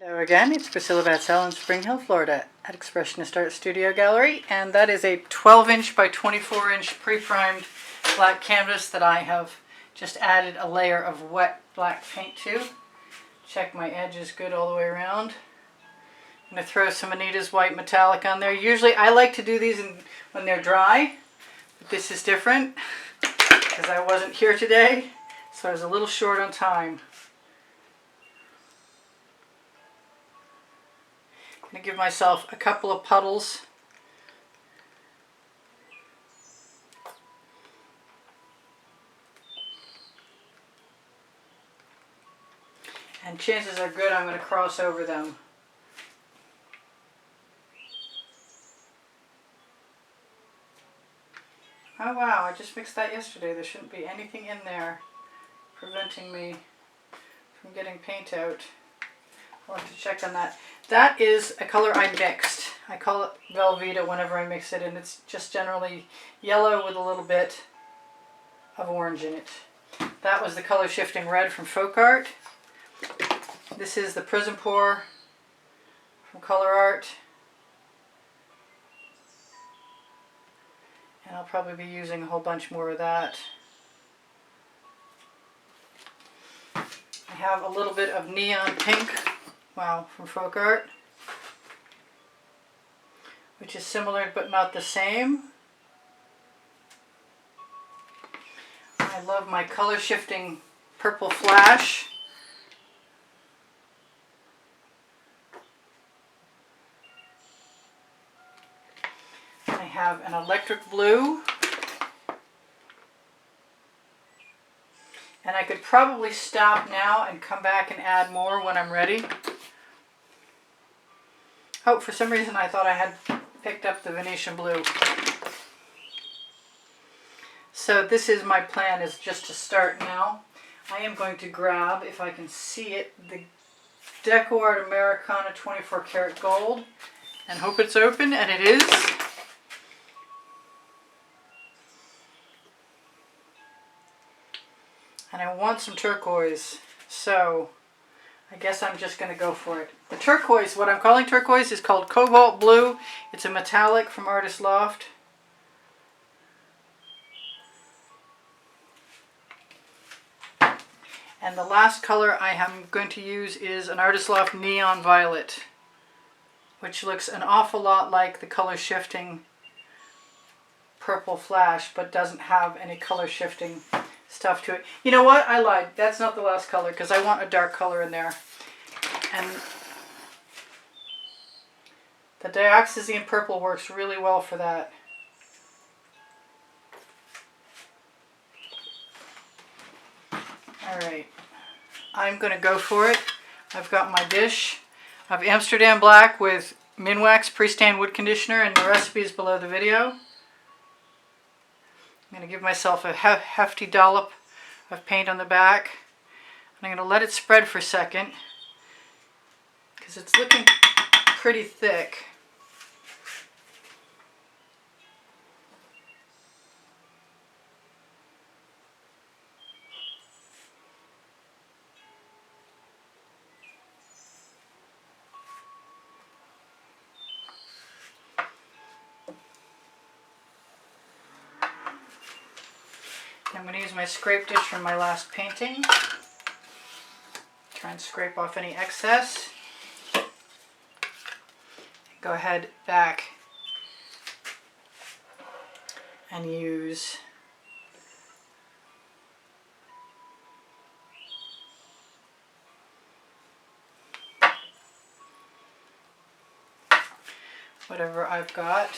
Hello again, it's Priscilla Batzell in Spring Hill, Florida at Expressionist Art Studio Gallery, and that is a 12-inch by 24-inch pre-primed black canvas that I have just added a layer of wet black paint to. Check my edges good all the way around. I'm going to throw some Anita's white metallic on there. Usually I like to do these when they're dry, but this is different because I wasn't here today, so I was a little short on time. I'm going to give myself a couple of puddles. And chances are good I'm going to cross over them. Oh wow, I just mixed that yesterday. There shouldn't be anything in there preventing me from getting paint out. I'll have to check on that. That is a color I mixed. I call it Velveeta whenever I mix it, and it's just generally yellow with a little bit of orange in it. That was the color shifting red from Folk Art. This is the Prism Pour from Color Art. And I'll probably be using a whole bunch more of that. I have a little bit of neon pink, wow, from Folk Art, which is similar but not the same. I love my color shifting purple flash. I have an electric blue. And I could probably stop now and come back and add more when I'm ready. Oh, for some reason I thought I had picked up the Venetian blue. So this is my plan, is just to start now. I am going to grab, if I can see it, the Deco Art Americana 24 karat gold and hope it's open, and it is. And I want some turquoise, so I guess I'm just going to go for it. The turquoise, what I'm calling turquoise, is called Cobalt Blue. It's a metallic from Artist Loft. And the last color I am going to use is an Artist Loft Neon Violet, which looks an awful lot like the color shifting purple flash, but doesn't have any color shifting stuff to it. You know what? I lied. That's not the last color because I want a dark color in there. And the dioxazine purple works really well for that. Alright. I'm going to go for it. I've got my dish of Amsterdam Black with Minwax Pre-Stain Wood Conditioner, and the recipe is below the video. I'm going to give myself a hefty dollop of paint on the back. And I'm going to let it spread for a second because it's looking pretty thick. I'm going to use my scrape dish from my last painting. Try and scrape off any excess. Go ahead back and use whatever I've got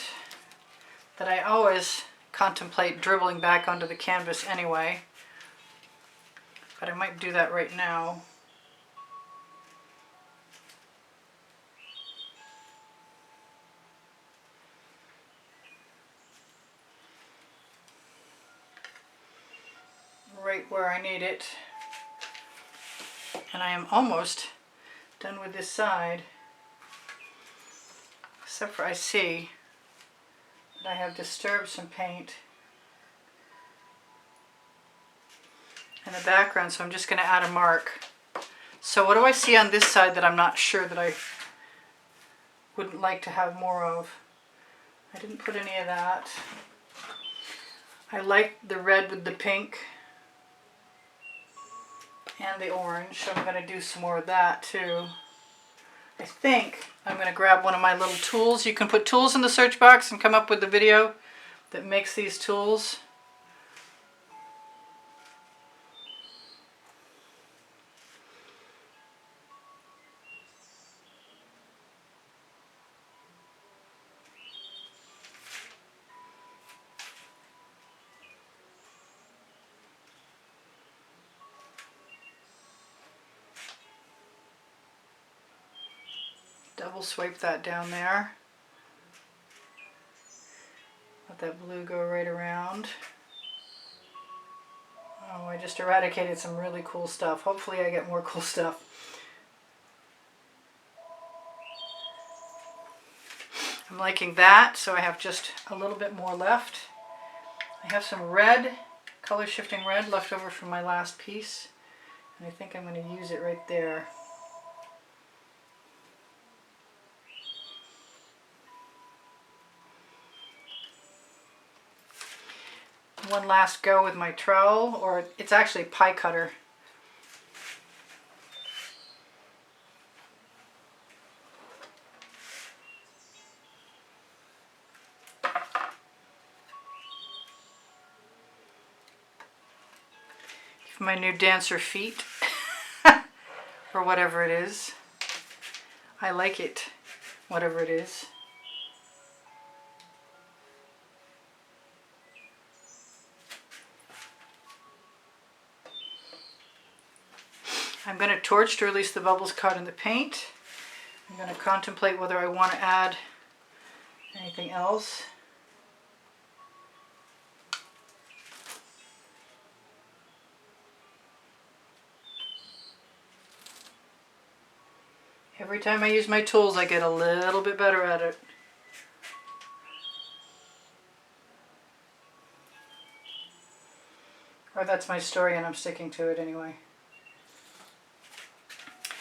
that I always contemplate dribbling back onto the canvas anyway, but I might do that right now. Right where I need it. And I am almost done with this side, except for I see I have disturbed some paint in the background, so I'm just going to add a mark So what do I see on this side that I'm not sure that I wouldn't like to have more of? I didn't put any of that. I like the red with the pink and the orange, so I'm going to do some more of that too. I think I'm going to grab one of my little tools. You can put tools in the search box and come up with the video that makes these tools. Double swipe that down there. Let that blue go right around. Oh, I just eradicated some really cool stuff. Hopefully I get more cool stuff. I'm liking that, so I have just a little bit more left. I have some red, color shifting red left over from my last piece, and I think I'm going to use it right there. One last go with my trowel, or it's actually pie cutter. Give my new dancer feet, or whatever it is. I like it, whatever it is. I'm going to torch to release the bubbles caught in the paint. I'm going to contemplate whether I want to add anything else. Every time I use my tools, I get a little bit better at it. Or that's my story and I'm sticking to it anyway.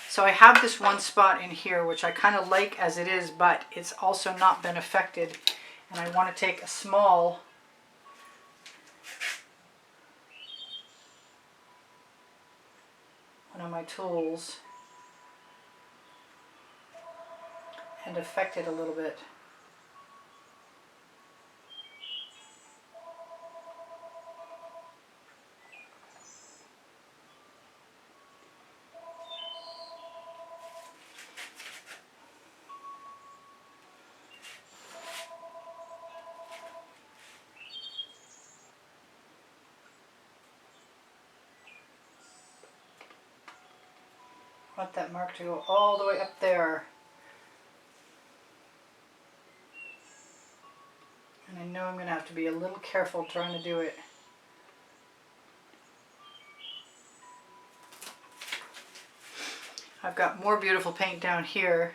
So I have this one spot in here which I kind of like as it is, but it's also not been affected. And I want to take a small one of my tools and affect it a little bit. I want that mark to go all the way up there. And I know I'm going to have to be a little careful trying to do it. I've got more beautiful paint down here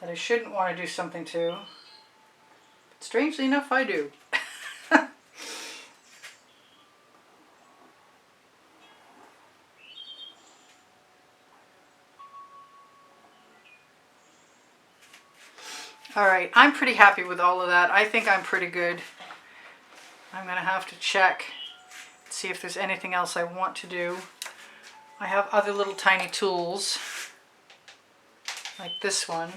that I shouldn't want to do something to. But strangely enough, I do. Alright, I'm pretty happy with all of that. I think I'm pretty good. I'm going to have to check, see if there's anything else I want to do. I have other little tiny tools, like this one.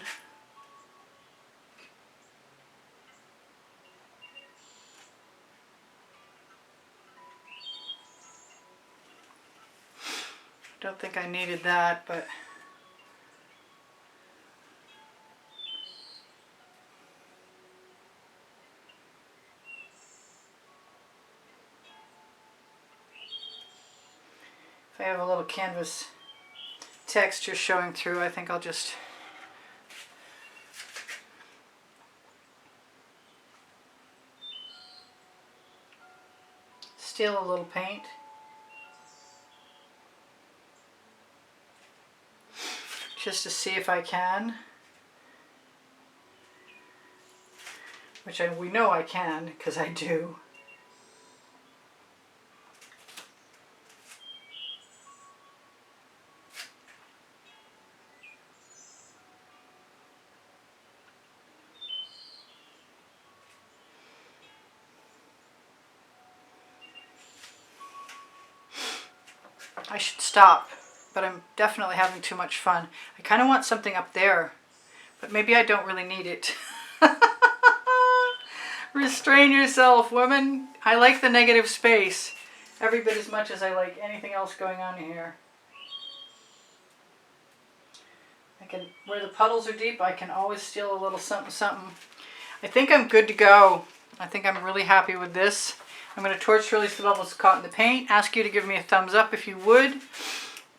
Don't think I needed that, but if I have a little canvas texture showing through, I think I'll just steal a little paint. Just to see if I can. Which we know I can, because I do. I should stop, but I'm definitely having too much fun. I kind of want something up there, but maybe I don't really need it. Restrain yourself, women. I like the negative space every bit as much as I like anything else going on here. Where the puddles are deep, I can always steal a little something, something. I think I'm good to go. I think I'm really happy with this. I'm going to torch release the bubbles caught in the paint. Ask you to give me a thumbs up if you would.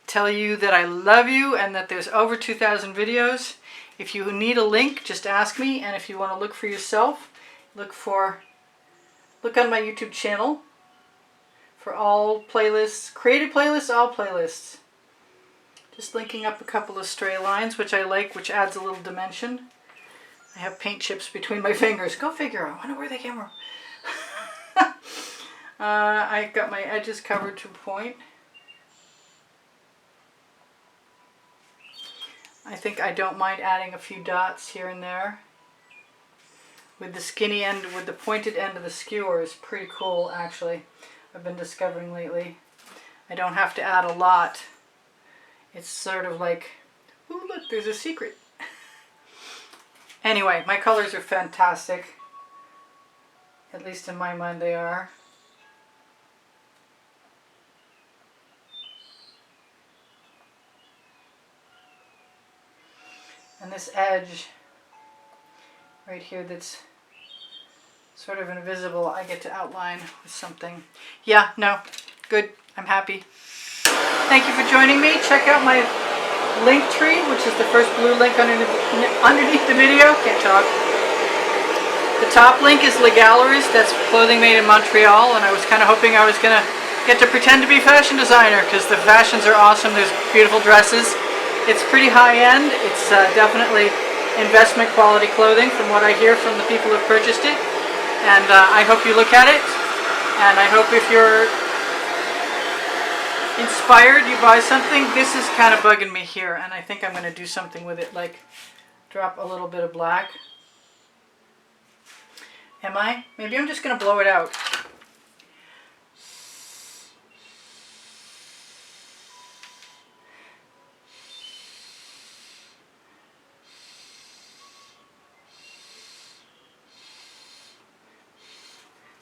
Tell you that I love you and that there's over 2,000 videos. If you need a link, just ask me. And if you want to look for yourself, look on my YouTube channel for all playlists, created playlists, all playlists. Just linking up a couple of stray lines, which I like, which adds a little dimension. I have paint chips between my fingers. Go figure. I wonder where they came from. I got my edges covered to a point. I think I don't mind adding a few dots here and there. With the skinny end, with the pointed end of the skewer is pretty cool, actually. I've been discovering lately. I don't have to add a lot. It's sort of like, ooh, look, there's a secret. Anyway, my colors are fantastic. At least in my mind they are. And this edge right here that's sort of invisible, I get to outline with something. Yeah, no, good. I'm happy. Thank you for joining me. Check out my link tree, which is the first blue link underneath the video. Can't talk. The top link is Le Galleries. That's clothing made in Montreal, and I was kind of hoping I was going to get to pretend to be a fashion designer because the fashions are awesome. There's beautiful dresses. It's pretty high-end. It's definitely investment quality clothing from what I hear from the people who've purchased it. And I hope you look at it. And I hope if you're inspired, you buy something. This is kind of bugging me here, and I think I'm going to do something with it, like drop a little bit of black. Am I? Maybe I'm just going to blow it out.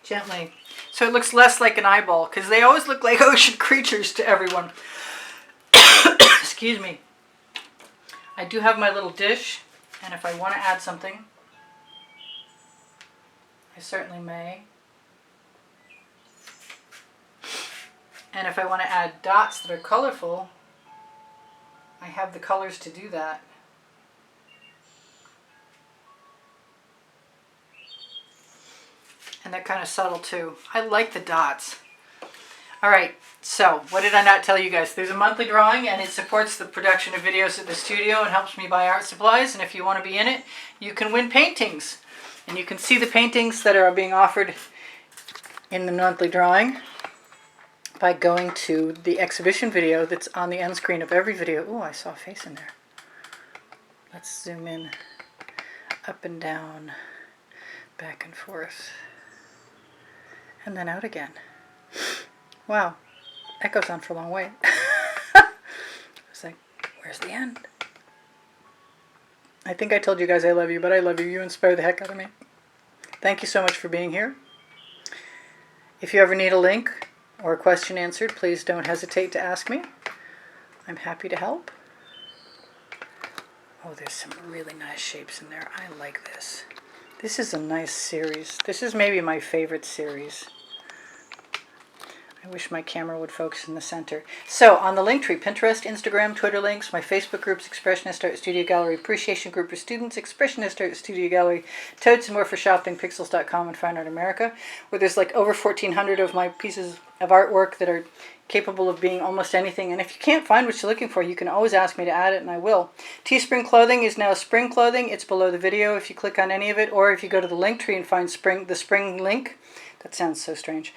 Gently. So it looks less like an eyeball, because they always look like ocean creatures to everyone. Excuse me. I do have my little dish, and if I want to add something, I certainly may. And if I want to add dots that are colorful, I have the colors to do that. And they're kind of subtle too. I like the dots. Alright, so what did I not tell you guys? There's a monthly drawing, and it supports the production of videos at the studio and helps me buy art supplies. And if you want to be in it, you can win paintings. And you can see the paintings that are being offered in the monthly drawing by going to the exhibition video that's on the end screen of every video. Oh, I saw a face in there. Let's zoom in. Up and down. Back and forth. And then out again. Wow, that goes on for a long way. I was like, where's the end? I think I told you guys I love you, but I love you. You inspire the heck out of me. Thank you so much for being here. If you ever need a link or a question answered, please don't hesitate to ask me. I'm happy to help. Oh, there's some really nice shapes in there. I like this. This is a nice series. This is maybe my favorite series. I wish my camera would focus in the center. So, on the Linktree, Pinterest, Instagram, Twitter links, my Facebook groups, Expressionist Art Studio Gallery, Appreciation Group for Students, Expressionist Art Studio Gallery, Toads and more for shopping, Pixels.com, and Fine Art America, where there's like over 1,400 of my pieces of artwork that are capable of being almost anything. And if you can't find what you're looking for, you can always ask me to add it, and I will. Teespring Clothing is now spring clothing. It's below the video if you click on any of it, or if you go to the Linktree and find the spring link. That sounds so strange.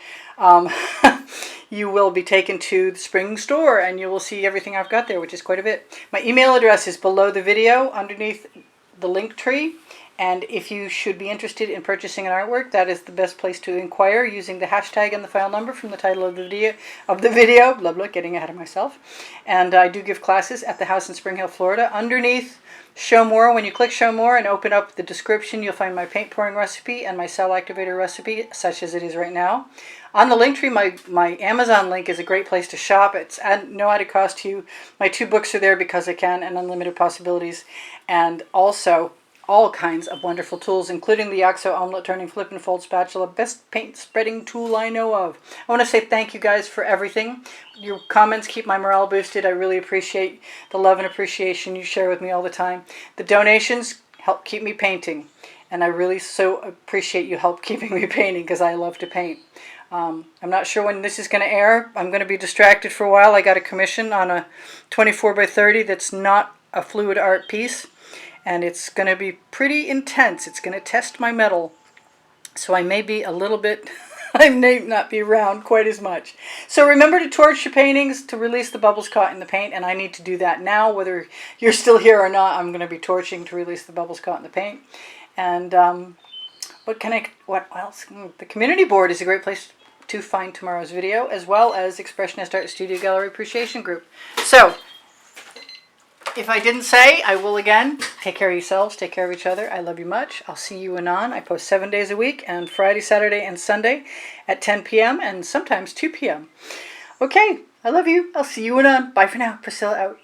You will be taken to the spring store, and you will see everything I've got there, which is quite a bit. My email address is below the video, underneath the Linktree, And if you should be interested in purchasing an artwork, that is the best place to inquire using the hashtag and the file number from the title of the video. Blah, blah, getting ahead of myself. And I do give classes at the house in Spring Hill, Florida. Underneath Show More, when you click Show More and open up the description, you'll find my paint pouring recipe and my cell activator recipe, such as it is right now. On the link tree, my Amazon link is a great place to shop. It's no added cost to you. My 2 books are there because I can, and Unlimited Possibilities. And also all kinds of wonderful tools, including the OXO omelet turning flip and fold spatula, best paint spreading tool I know of. I want to say thank you guys for everything. Your comments keep my morale boosted. I really appreciate the love and appreciation you share with me all the time. The donations help keep me painting, and I really so appreciate you help keeping me painting because I love to paint. I'm not sure when this is going to air. I'm going to be distracted for a while. I got a commission on a 24 by 30 that's not a fluid art piece. And it's going to be pretty intense. It's going to test my metal. So I may be a little bit, I may not be around quite as much. So remember to torch your paintings to release the bubbles caught in the paint. And I need to do that now. Whether you're still here or not, I'm going to be torching to release the bubbles caught in the paint. And what else? The community board is a great place to find tomorrow's video, as well as Expressionist Art Studio Gallery Appreciation Group. So, if I didn't say, I will again. Take care of yourselves. Take care of each other. I love you much. I'll see you anon. I post 7 days a week, and Friday, Saturday, and Sunday at 10 p.m. and sometimes 2 p.m. Okay, I love you. I'll see you anon. Bye for now. Priscilla out.